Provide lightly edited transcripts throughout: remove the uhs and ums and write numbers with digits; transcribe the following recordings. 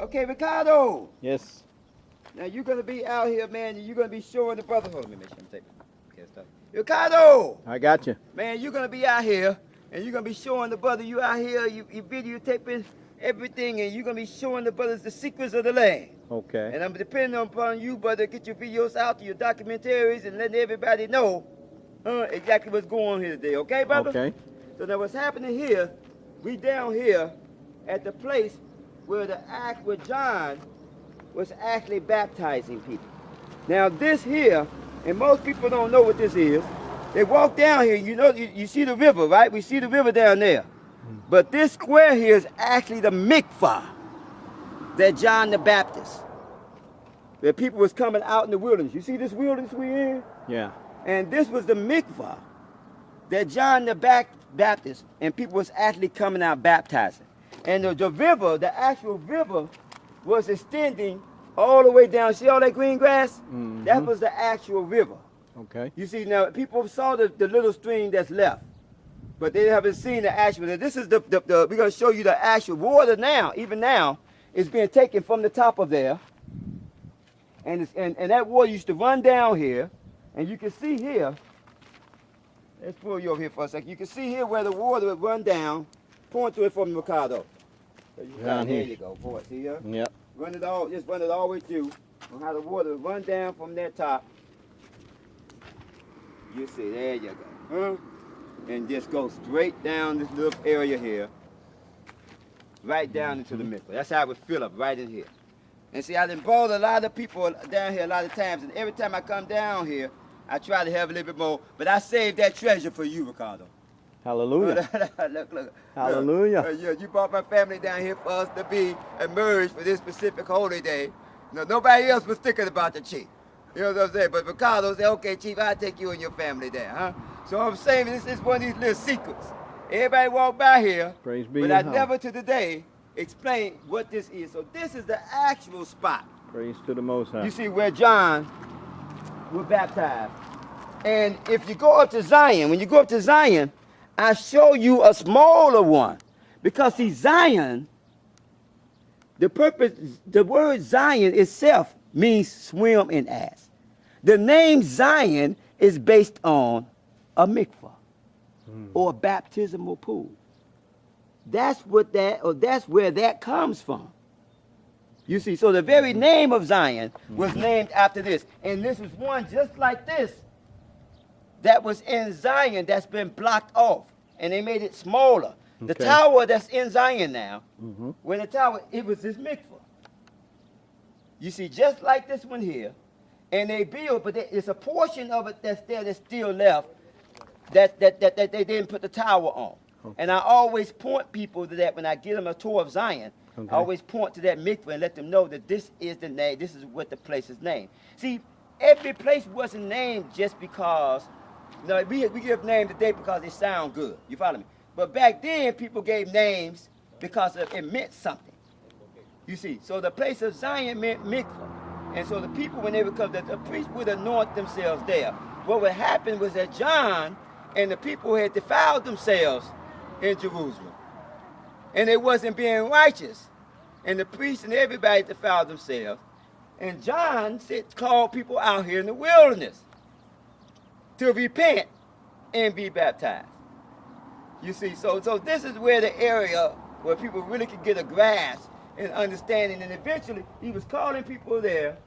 Okay, Ricardo. Yes. Now you're gonna be out here, man, and you're gonna be showing the brother. Hold on, let me make sure I'm taking. Okay, stop. Ricardo. I got you. Man, you're gonna be out here, and you're gonna be showing the brother you out here. You videotaping everything, and you're gonna be showing the brothers the secrets of the land. Okay. And I'm depending upon you, brother, get your videos out to your documentaries and letting everybody know exactly what's going on here today. Okay, brother? Okay. So now what's happening here? We down here at the place where where John was actually baptizing people. Now this here, and most people don't know what this is. They walk down here, you know, you see the river, right? We see the river down there. But this square here is actually the mikvah that John the Baptist, where people was coming out in the wilderness. You see this wilderness we in? Yeah. And this was the mikvah that John the Baptist and people was actually coming out baptizing. And the river, the actual river, was extending all the way down. See all that green grass? Mm-hmm. That was the actual river. Okay. You see, now people saw the little stream that's left, but they haven't seen the actual. This is we're going to show you the actual water now. Even now, it's being taken from the top of there, and that water used to run down here, and you can see here. Let's pull you over here for a second. You can see here where the water would run down. Point to it from Ricardo. There you go. Boy, see here? Yep. Just run it all the way through on how the water would run down from that top. You see, there you go. And just go straight down this little area here. Right down into the mikvah. That's how it would fill up, right in here. And see, I done brought a lot of people down here a lot of times, and every time I come down here, I try to have a little bit more, but I saved that treasure for you, Ricardo. Hallelujah. Look. Hallelujah. You brought my family down here for us to be emerged for this specific holy day. No, nobody else was thinking about the chief. You know what I'm saying? But Ricardo said, okay, chief, I'll take you and your family there, huh? So I'm saying this is one of these little secrets. Everybody walk by here, Praise be but I Yahweh. never to today explain what this is. So this is the actual spot. Praise to the Most High. You see where John was baptized. And if you go up to Zion, when you go up to Zion, I show you a smaller one. Because see, Zion, the word Zion itself means swim in as. The name Zion is based on a mikvah or a baptismal pool. That's where that comes from. You see, so the very name of Zion was named after this. And this is one just like this that was in Zion that's been blocked off. And they made it smaller. Okay. The tower that's in Zion now, when the tower, it was this mikvah. You see, just like this one here. And they built, but it's a portion of it that's there that's still left that they didn't put the tower on. Okay. And I always point people to that when I give them a tour of Zion. Okay. I always point to that mikvah and let them know that this is the name, this is what the place is named. See, every place wasn't named just because, we give names today because they sound good. You follow me? But back then, people gave names because it meant something. You see, so the place of Zion meant mikvah. And so the people, when they would come, the priests would anoint themselves there. What would happen was that John and the people had defiled themselves in Jerusalem. And they wasn't being righteous. And the priests and everybody defiled themselves. And John called people out here in the wilderness to repent and be baptized. You see, so this is where the area where people really could get a grasp and understanding. And eventually, he was calling people there.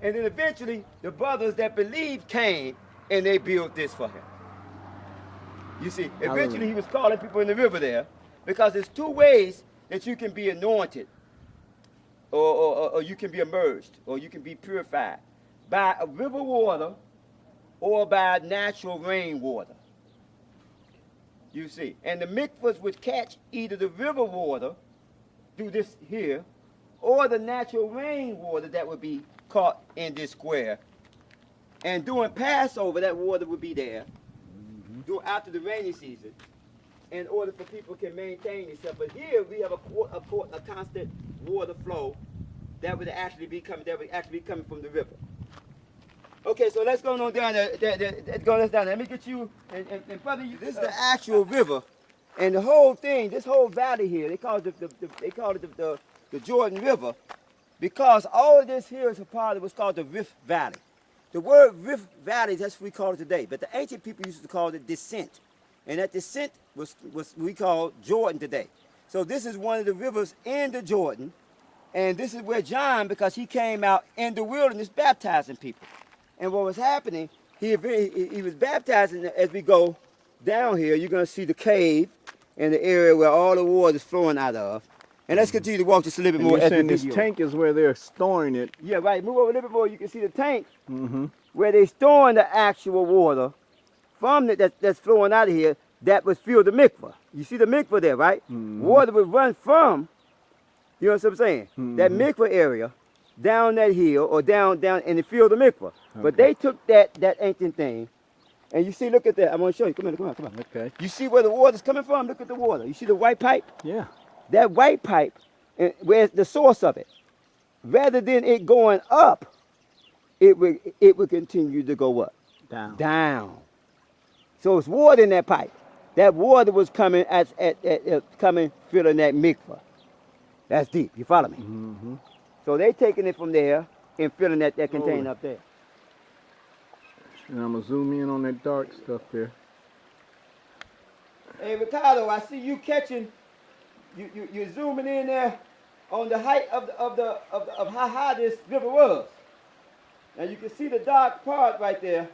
And then eventually, the brothers that believed came and they built this for him. You see, eventually he was calling people in the river there because there's two ways that you can be anointed or you can be immersed or you can be purified. By a river water or by natural rainwater. You see, and the mikvahs would catch either the river water through this here or the natural rainwater that would be caught in this square. And during Passover, that water would be there after the rainy season in order for people can maintain themselves. But here we have a constant water flow that would actually be coming from the river. Okay, so let's go on down there. Let's go down there. Let me get you, and brother, this is the actual river, and the whole thing, this whole valley here, they call it the Jordan River. Because all of this here is a part of what's called the Rift Valley. The word Rift Valley, that's what we call it today. But the ancient people used to call it descent. And that descent was we call Jordan today. So this is one of the rivers in the Jordan. And this is where John, because he came out in the wilderness baptizing people. And what was happening, he was baptizing. As we go down here, you're going to see the cave and the area where all the water is flowing out of. And let's continue to walk just a little bit more. You're saying this tank is where they're storing it. Yeah, right. Move over a little bit more. You can see the tank where they're storing the actual water from that's flowing out of here that was filled the mikvah. You see the mikvah there, right? Water would run from, you know what I'm saying, that mikvah area down that hill or down and it filled the mikvah. Okay. But they took that ancient thing, and you see, look at that. I'm going to show you. Come on. Okay. You see where the water's coming from? Look at the water. You see the white pipe? Yeah. That white pipe, where's the source of it? Rather than it going up, it would continue to go up. Down. So it's water in that pipe. That water was coming filling that mikvah. That's deep. You follow me? So they taking it from there and filling that container up there. And I'm gonna zoom in on that dark stuff there. Hey Ricardo, I see you catching. You're zooming in there on the height of how high this river was. Now you can see the dark part right there.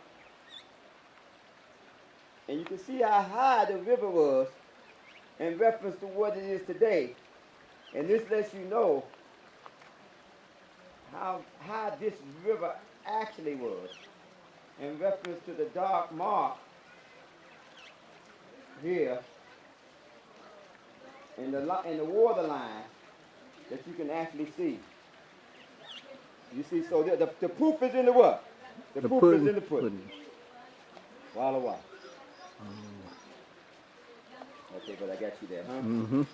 And you can see how high the river was in reference to what it is today. And this lets you know how high this river actually was in reference to the dark mark here in the water line that you can actually see. You see, so the proof is in the what? The proof is in the pudding. YAHUAH. Okay, but I got you there, huh?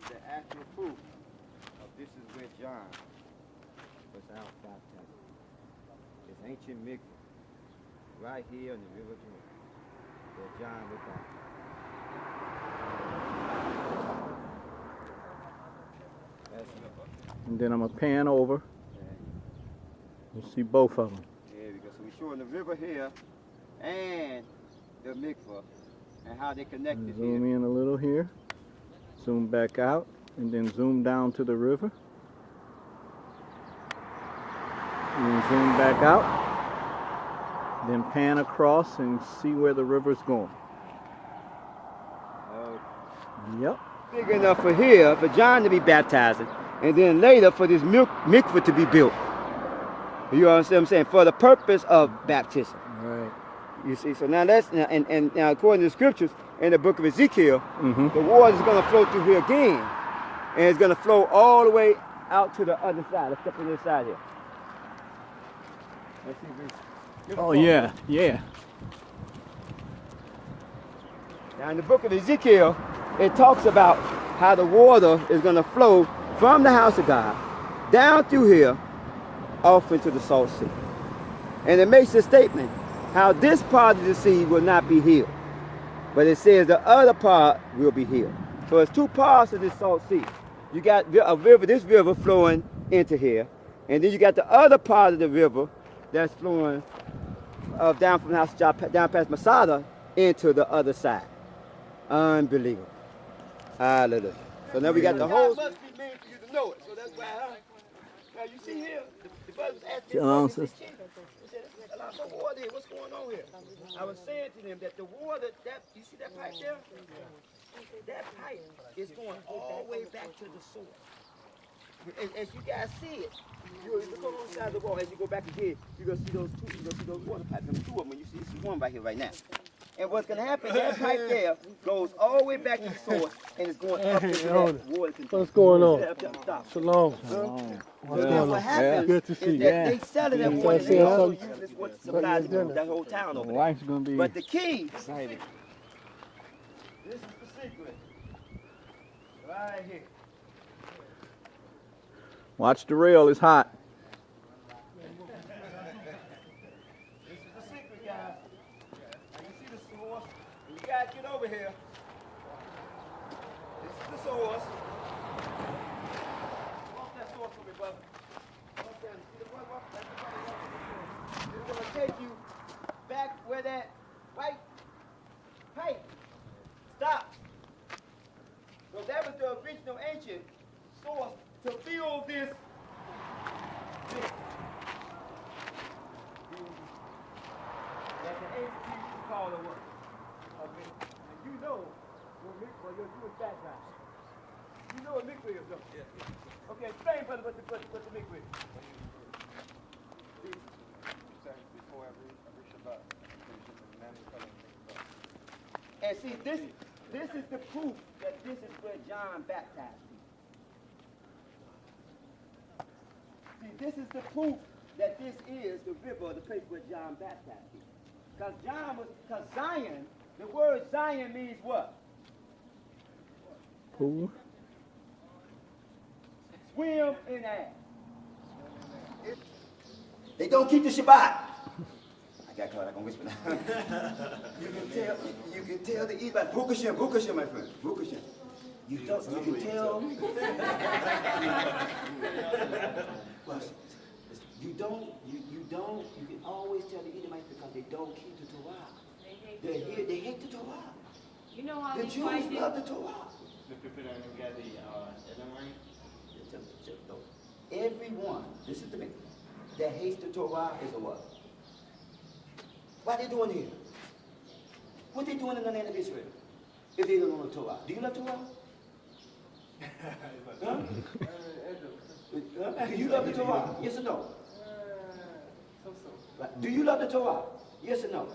The actual proof of this is where John was out baptized. This ancient mikvah right here in the river Jordan, where John was baptized. And then I'm gonna pan over. You see both of them. Yeah, because we're showing the river here and the mikvah and how they connected. Zoom in a little here. Zoom back out, and then zoom down to the river. And then zoom back out. Then pan across and see where the river's going. Yep. Big enough for here, for John to be baptizing, and then later for this mikvah to be built. You understand what I'm saying? For the purpose of baptism. Right. You see, so now now according to the scriptures in the book of Ezekiel, the water is going to flow through here again, and it's going to flow all the way out to the other side. Let's step on this side here. Let's see if Oh yeah, yeah. Now in the book of Ezekiel, it talks about how the water is going to flow from the house of God down through here, off into the salt sea, and it makes a statement how this part of the sea will not be healed. But it says the other part will be healed. So it's two parts of this salt sea. You got a river, this river flowing into here. And then you got the other part of the river that's flowing down from the house, down past Masada into the other side. Unbelievable. Hallelujah. So now we got the whole... That must be meant for you to know it. So that's why, now you see here, the brother was asking... water here. What's going on here? I was saying to them that the water, you see that pipe there? That pipe is going all the way back to the source. As you guys see it, you look on the side of the wall. As you go back again, you're gonna see those water pipes. There's two of them. You see, this is one right here, right now. And what's going to happen, that pipe there goes all the way back to the source and it's going up into that water container. What's going on? Stop. Shalom. Because what happens Good to see is you. that they sell it at one and they also use this what supplies dinner. that whole town over there. Wife's gonna be But the key, excited. this is the secret. Right here. Watch the rail, it's hot. This is the secret, guys. Now you see the source. You guys get over here. This is the source. Walk that source for me, brother. Walk that. See the one? Walk that. It's going to take you back where that white pipe. Stop. So that was the original ancient source to fill this. That the ancient people call it what? Okay. And you know what mikvah, your Jewish background. You know what mikvah is, don't you? Yeah. Okay, explain, brother, what the mikvah is. Before every Shabbat. And see, this is the proof that this is where John baptized people. See, this is the proof that this is the river, the place where John baptized people. Because Zion, the word Zion means what? Who? Swim in ass. They don't keep the Shabbat. I got caught, I'm gonna whisper now. you can tell the Edomite, Bukashem, my friend, Bukashem. You can tell. Well, you can always tell the Edomites because they don't keep the Torah. They hate the Torah. You know how The they Jews fight love the Torah. Everyone, this is the thing, that hates the Torah is a what? What are they doing here? What are they doing in the land of Israel? If they don't know the Torah. Do you love Torah? Huh? Do you love the Torah? Yes or no? Right. Do you love the Torah? Yes or no?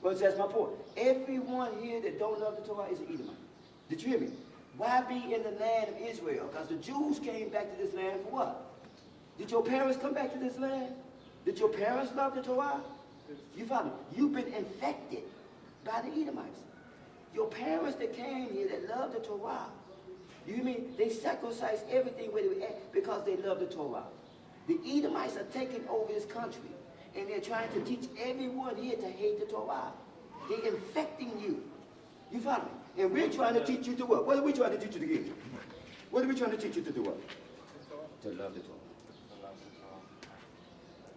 Well, that's my point. Everyone here that don't love the Torah is an Edomite. Did you hear me? Why be in the land of Israel? Because the Jews came back to this land for what? Did your parents come back to this land? Did your parents love the Torah? You follow me? You've been infected by the Edomites. Your parents that came here that loved the Torah, you mean they sacrificed everything where they were at because they love the Torah. The Edomites are taking over this country, and they're trying to teach everyone here to hate the Torah. They're infecting you. You follow me? And we're trying to teach you to what? What are we trying to teach you to give? What are we trying to teach you to do what? To love the Torah.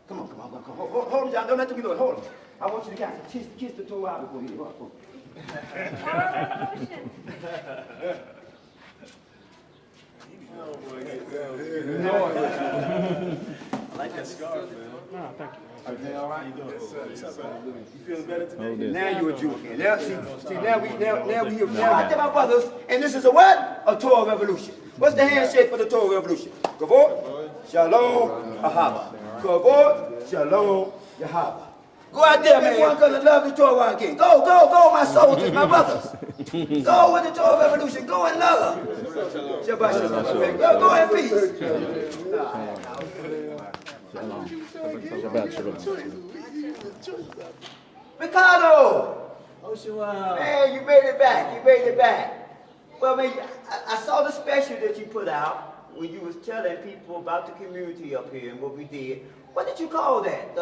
Come on. Hold on, John. Don't let them do it. Hold on. I want you to guys kiss the Torah before me. Hold on. I like that scarf, man. No, thank you. Everything all right? You doing? What's up, man? You feeling better today? Now you're a Jew again. Now we here. Now I tell my brothers, and this is a what? A Torah revolution. What's the handshake for the Torah revolution? Kavod, Shalom, Ahava. Kavod, Shalom, Yahweh. Go out there, man. Everyone gonna love the Torah again. Go, my soldiers, my brothers. Go with the Torah revolution. Go and love. Shabbat shalom, my friend. Go in peace. Ricardo! Man, you made it back. Well, man, I saw the special that you put out when you was telling people about the community up here and what we did. What did you call that?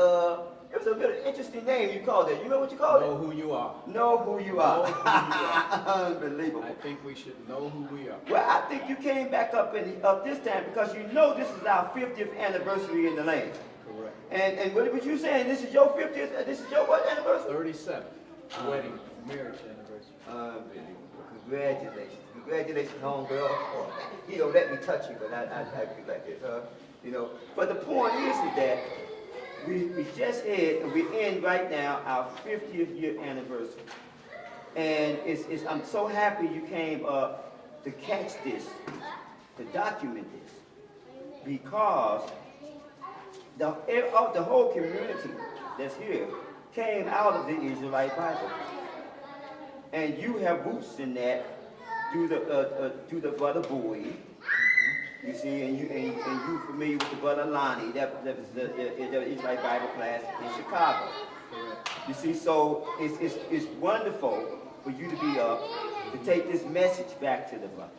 It was a really interesting name you called it. You know what you called it? Know who you are. Know who you are. Know who you are. Unbelievable. I think we should know who we are. Well, I think you came back up this time because you know this is our 50th anniversary in the land. Correct. And what was you saying? This is your 50th, this is your what anniversary? 37. Wedding, marriage anniversary. Unbelievable. Congratulations, homegirl. You don't let me touch you, but I be like this, you know. But the point is that we just had, we end right now our 50th year anniversary. And I'm so happy you came up to catch this, to document this, because the whole community that's here came out of the Israelite Bible. And you have roots in that through the brother Bowie. You see, and you familiar with the brother Lonnie, that was the Israelite Bible class in Chicago. You see, so it's wonderful for you to be up to take this message back to the brother.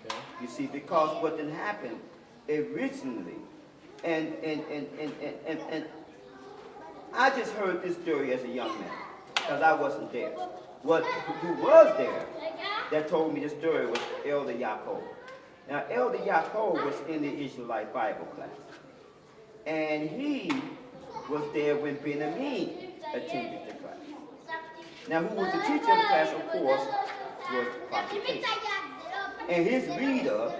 Okay. You see, because what then happened originally, and I just heard this story as a young man, because I wasn't there. Who was there that told me the story was Elder YAHUAH. Now, Elder YAHUAH was in the Israelite Bible class. And he was there when Ben-Amin attended the class. Now, who was the teacher of the class, of course, was Prasies. And his reader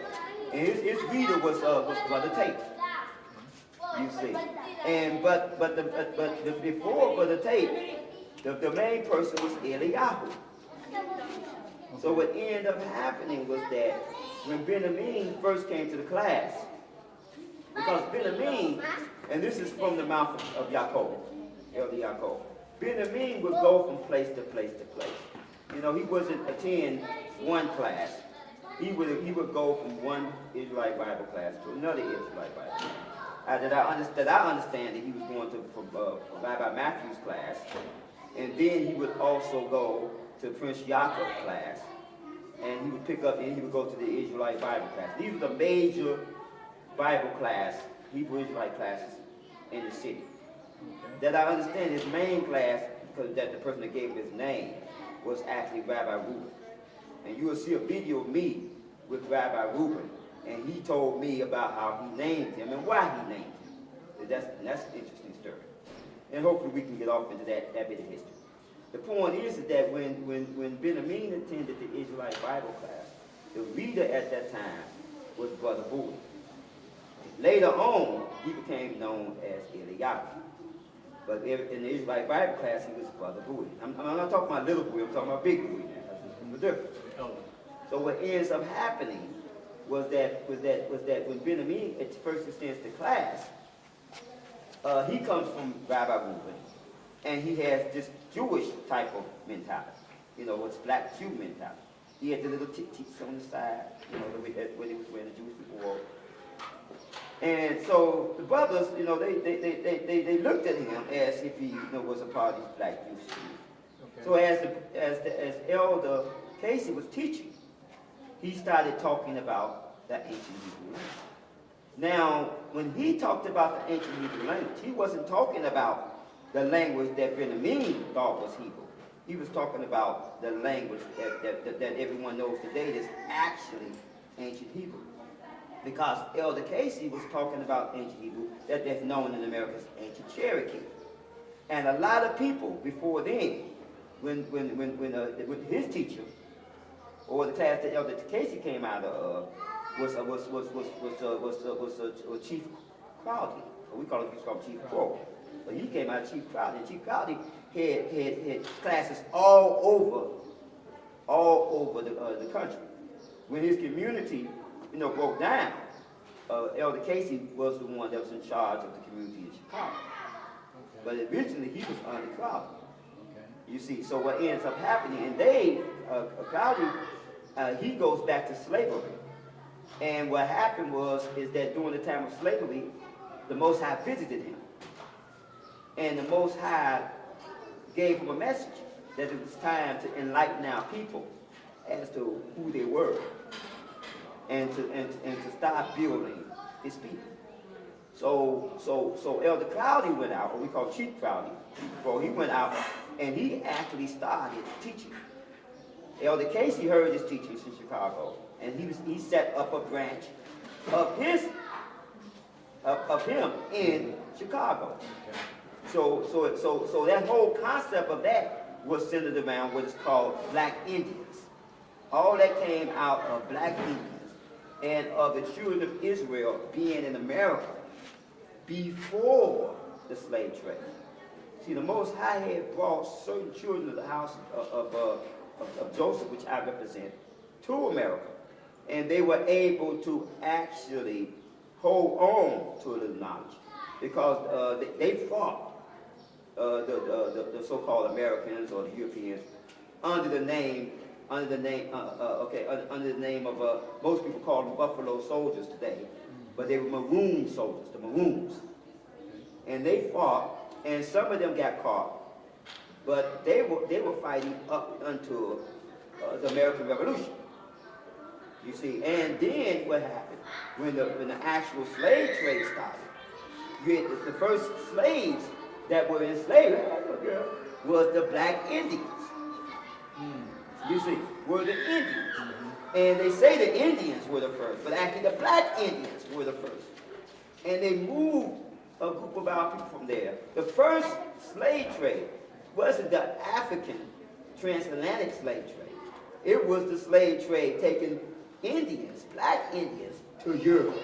was Brother Tate. You see. And but before Brother Tate, the main person was YAHUAH. So what ended up happening was that when Ben-Amin first came to the class, because Ben-Amin, and this is from the mouth of YAHUAH, Elder YAHUAH, Ben-Amin would go from place to place to place. You know, he wasn't attend one class. He would go from one Israelite Bible class to another Israelite Bible class. That I understand that he was going to Rabbi Matthew's class, and then he would also go to Prince Yaakov's class, and he would pick up and he would go to the Israelite Bible class. These were the major Bible class, Hebrew Israelite classes in the city. That I understand his main class, because that the person that gave his name was actually Rabbi Reuben. And you will see a video of me with Rabbi Reuben, and he told me about how he named him and why he named him. That's an interesting story. And hopefully we can get off into that bit of history. The point is that when Ben-Amin attended the Israelite Bible class, the reader at that time was Brother Bowie. Later on, he became known as YAHUAH. But in the Israelite Bible class, he was Brother Bowie. I'm not talking about little Bowie, I'm talking about big Bowie now. That's the difference. So what ends up happening was that when Ben-Amin first attends the class, he comes from Rabbi Reuben, and he has this Jewish type of mentality. You know, it's black Jew mentality. He had the little tick-ticks on the side, you know, when he was wearing the Jewish people wore. And so the brothers, you know, they looked at him as if he, you know, was a part of these black Jewish people. Okay. So as Elder Casey was teaching, he started talking about the ancient Hebrew language. Now, when he talked about the ancient Hebrew language, he wasn't talking about the language that Ben-Amin thought was Hebrew. He was talking about the language that everyone knows today is actually ancient Hebrew. Because Elder Casey was talking about ancient Hebrew that is known in America as ancient Cherokee. And a lot of people before then, when his teacher, or the class that Elder Casey came out of, was Chief Crowdy. We call him Chief Crow. But he came out of Chief Crowdy. And Chief Crowdy had classes all over the country. When his community, you know, broke down, Elder Casey was the one that was in charge of the community in Chicago. Okay. But originally he was under Crowdy. Okay. You see, so what ends up happening, and Crowdy, he goes back to slavery. And what happened is that during the time of slavery, the Most High visited him. And the Most High gave him a message that it was time to enlighten our people as to who they were, and to start building his people. So Elder Crowdy went out, or we call Chief Crowdy. Well, he went out and he actually started teaching. Elder Casey heard his teachings in Chicago, and he set up a branch of him in Chicago. So that whole concept of that was centered around what is called Black Indians. All that came out of Black Indians and of the children of Israel being in America before the slave trade. See, the Most High had brought certain children of the house of Joseph, which I represent, to America. And they were able to actually hold on to a little knowledge, because they fought the so-called Americans or the Europeans under the name of most people call them Buffalo Soldiers today, but they were Maroon soldiers, the Maroons, and they fought, and some of them got caught, but they were fighting up until the American Revolution. You see, and then what happened when the actual slave trade started? You had the first slaves that were enslaved was the black Indians. You see, were the Indians. And they say the Indians were the first, but actually the black Indians were the first. And they moved a group of our people from there. The first slave trade wasn't the African transatlantic slave trade. It was the slave trade taking Indians, black Indians, to Europe.